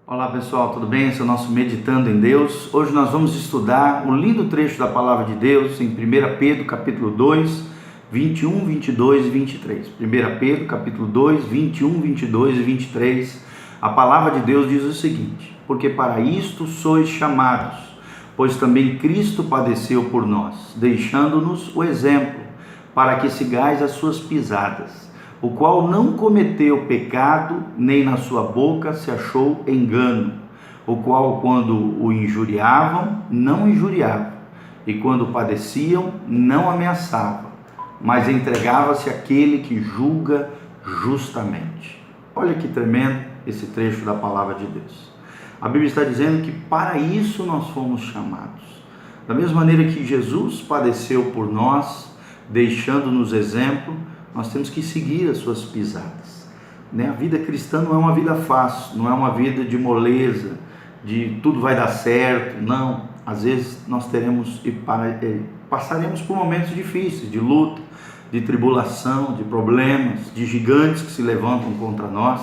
Olá pessoal, tudo bem? Esse é o nosso Meditando em Deus. Hoje nós vamos estudar um lindo trecho da Palavra de Deus em 1 Pedro capítulo 2, 21, 22 e 23. 1 Pedro capítulo 2, 21, 22 e 23. A Palavra de Deus diz o seguinte: porque para isto sois chamados, pois também Cristo padeceu por nós, deixando-nos o exemplo, para que sigais as suas pisadas, o qual não cometeu pecado, nem na sua boca se achou engano, o qual quando o injuriavam, não injuriava, e quando padeciam, não ameaçava, mas entregava-se àquele que julga justamente. Olha que tremendo esse trecho da palavra de Deus. A Bíblia está dizendo que para isso nós fomos chamados. Da mesma maneira que Jesus padeceu por nós, deixando-nos exemplo, nós temos que seguir as suas pisadas. A vida cristã não é uma vida fácil, não é uma vida de moleza, de tudo vai dar certo, não. Às vezes nós passaremos por momentos difíceis, de luta, de tribulação, de problemas, de gigantes que se levantam contra nós,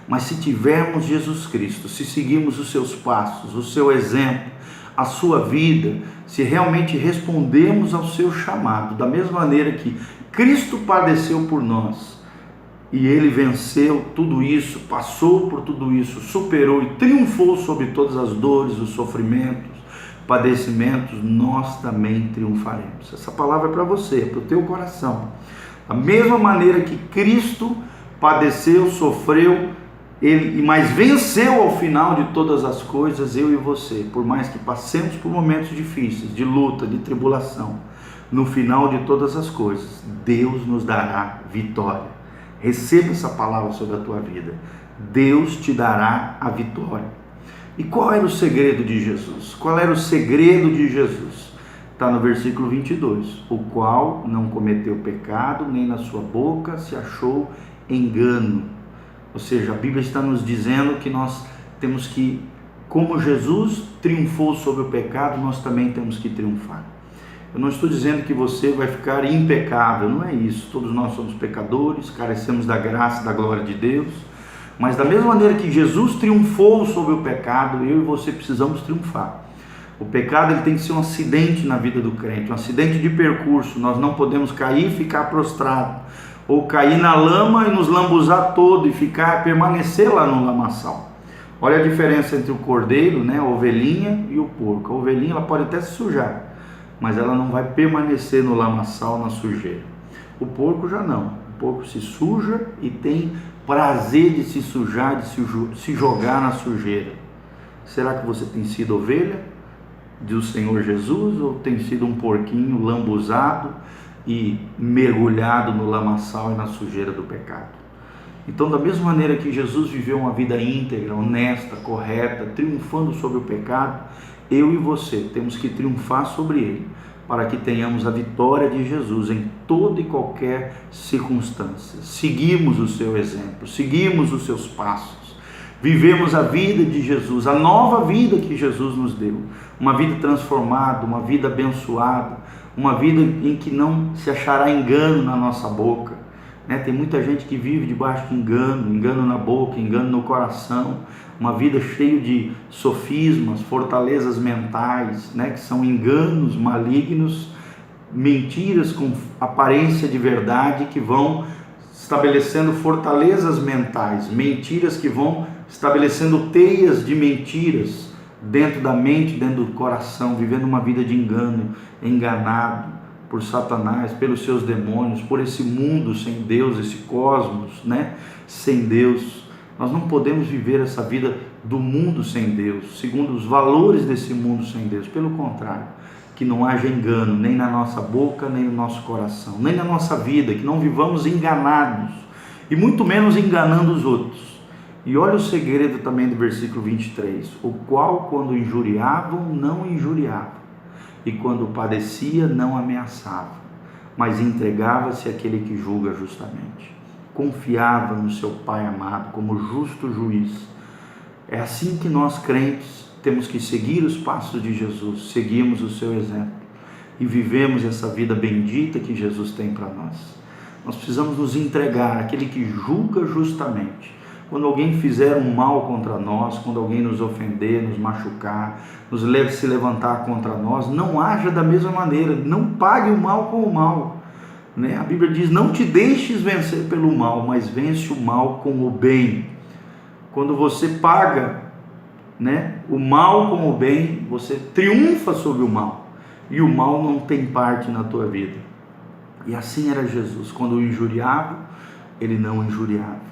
mas se tivermos Jesus Cristo, se seguirmos os seus passos, o seu exemplo, a sua vida, se realmente respondermos ao seu chamado, da mesma maneira que Cristo padeceu por nós e Ele venceu tudo isso, passou por tudo isso, superou e triunfou sobre todas as dores, os sofrimentos, padecimentos, nós também triunfaremos. Essa palavra é para você, é para o teu coração. Da mesma maneira que Cristo padeceu, sofreu, mas venceu ao final de todas as coisas, eu e você, por mais que passemos por momentos difíceis, de luta, de tribulação, no final de todas as coisas, Deus nos dará vitória. Receba essa palavra sobre a tua vida. Deus te dará a vitória. E qual era o segredo de Jesus? Qual era o segredo de Jesus? Está no versículo 22. O qual não cometeu pecado, nem na sua boca se achou engano. Ou seja, a Bíblia está nos dizendo que nós temos que, como Jesus triunfou sobre o pecado, nós também temos que triunfar. Eu não estou dizendo que você vai ficar impecável, não é isso. Todos nós somos pecadores, carecemos da graça e da glória de Deus. Mas da mesma maneira que Jesus triunfou sobre o pecado, eu e você precisamos triunfar. O pecado ele tem que ser um acidente na vida do crente, um acidente de percurso. Nós não podemos cair e ficar prostrado, ou cair na lama e nos lambuzar todo e permanecer lá no lamaçal. Olha a diferença entre o cordeiro, a ovelhinha e o porco. A ovelhinha ela pode até se sujar, mas ela não vai permanecer no lamaçal, na sujeira. O porco já não. O porco se suja e tem prazer de se sujar, de se jogar na sujeira. Será que você tem sido ovelha do Senhor Jesus ou tem sido um porquinho lambuzado e mergulhado no lamaçal e na sujeira do pecado? Então, da mesma maneira que Jesus viveu uma vida íntegra, honesta, correta, triunfando sobre o pecado, eu e você temos que triunfar sobre ele, para que tenhamos a vitória de Jesus em toda e qualquer circunstância. Seguimos o seu exemplo, seguimos os seus passos, vivemos a vida de Jesus, a nova vida que Jesus nos deu, uma vida transformada, uma vida abençoada, uma vida em que não se achará engano na nossa boca. Tem muita gente que vive debaixo de engano na boca, engano no coração, uma vida cheia de sofismas, fortalezas mentais, que são enganos malignos, mentiras com aparência de verdade que vão estabelecendo fortalezas mentais, mentiras que vão estabelecendo teias de mentiras dentro da mente, dentro do coração, vivendo uma vida de engano, enganado por Satanás, pelos seus demônios, por esse mundo sem Deus, esse cosmos, sem Deus. Nós não podemos viver essa vida do mundo sem Deus, segundo os valores desse mundo sem Deus. Pelo contrário, que não haja engano, nem na nossa boca, nem no nosso coração, nem na nossa vida, que não vivamos enganados, e muito menos enganando os outros. E olha o segredo também do versículo 23, o qual quando injuriavam, não injuriava, e quando padecia, não ameaçava, mas entregava-se àquele que julga justamente. Confiava no seu Pai amado como justo juiz. É assim que nós crentes temos que seguir os passos de Jesus, seguimos o seu exemplo e vivemos essa vida bendita que Jesus tem para nós. Nós precisamos nos entregar àquele que julga justamente, quando alguém fizer um mal contra nós, quando alguém nos ofender, nos machucar, se levantar contra nós, não haja da mesma maneira, não pague o mal com o mal, né? A Bíblia diz, não te deixes vencer pelo mal, mas vence o mal com o bem. Quando você paga, né, o mal com o bem, você triunfa sobre o mal, e o mal não tem parte na tua vida. E assim era Jesus, quando o injuriava, ele não injuriava,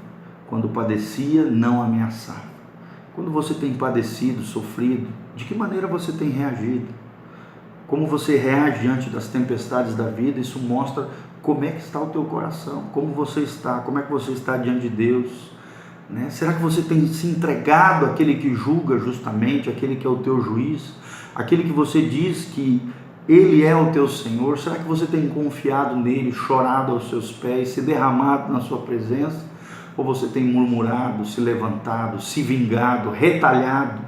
quando padecia, não ameaçava. Quando você tem padecido, sofrido, de que maneira você tem reagido? Como você reage diante das tempestades da vida? Isso mostra como é que está o teu coração, como você está, como é que você está diante de Deus, né? Será que você tem se entregado àquele que julga justamente, àquele que é o teu juiz, aquele que você diz que Ele é o teu Senhor? Será que você tem confiado nele, chorado aos seus pés, se derramado na sua presença? Ou você tem murmurado, se levantado, se vingado, retalhado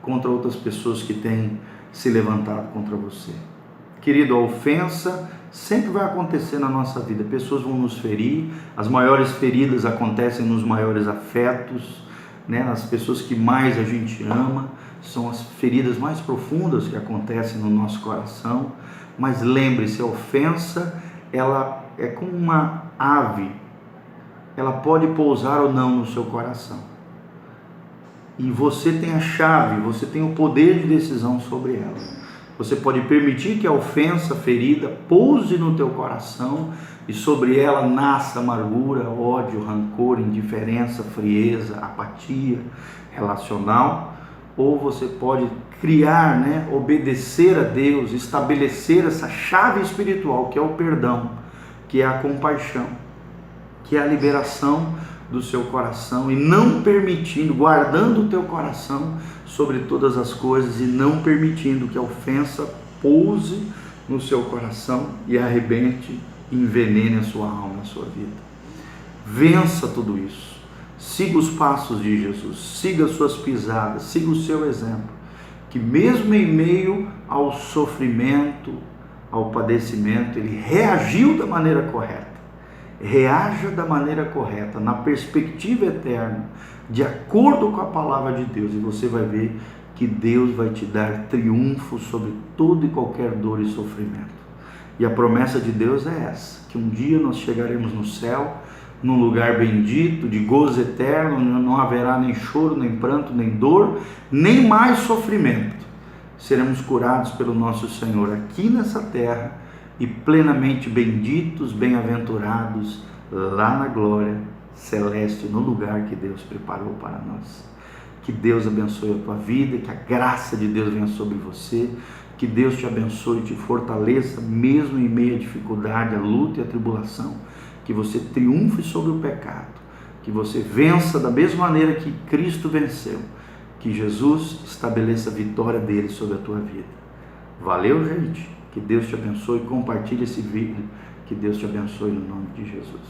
contra outras pessoas que têm se levantado contra você? Querido, a ofensa sempre vai acontecer na nossa vida. Pessoas vão nos ferir, as maiores feridas acontecem nos maiores afetos, né? As pessoas que mais a gente ama, são as feridas mais profundas que acontecem no nosso coração. Mas lembre-se, a ofensa, ela é como uma ave, ela pode pousar ou não no seu coração, e você tem a chave, você tem o poder de decisão sobre ela. Você pode permitir que a ofensa ferida pouse no teu coração e sobre ela nasça amargura, ódio, rancor, indiferença, frieza, apatia relacional, ou você pode criar, né, obedecer a Deus, estabelecer essa chave espiritual que é o perdão, que é a compaixão, que é a liberação do seu coração, e não permitindo, guardando o teu coração sobre todas as coisas e não permitindo que a ofensa pouse no seu coração e arrebente e envenene a sua alma, a sua vida. Vença tudo isso. Siga os passos de Jesus, siga as suas pisadas, siga o seu exemplo, que mesmo em meio ao sofrimento, ao padecimento, ele reagiu da maneira correta. Reaja da maneira correta, na perspectiva eterna, de acordo com a palavra de Deus, e você vai ver que Deus vai te dar triunfo sobre toda e qualquer dor e sofrimento. E a promessa de Deus é essa, que um dia nós chegaremos no céu, num lugar bendito, de gozo eterno, onde não haverá nem choro, nem pranto, nem dor, nem mais sofrimento. Seremos curados pelo nosso Senhor aqui nessa terra, e plenamente benditos, bem-aventurados lá na glória celeste, no lugar que Deus preparou para nós. Que Deus abençoe a tua vida, que a graça de Deus venha sobre você, que Deus te abençoe e te fortaleça, mesmo em meio à dificuldade, à luta e à tribulação, que você triunfe sobre o pecado, que você vença da mesma maneira que Cristo venceu, que Jesus estabeleça a vitória dele sobre a tua vida. Valeu, gente? Que Deus te abençoe, compartilhe esse vídeo, que Deus te abençoe no nome de Jesus.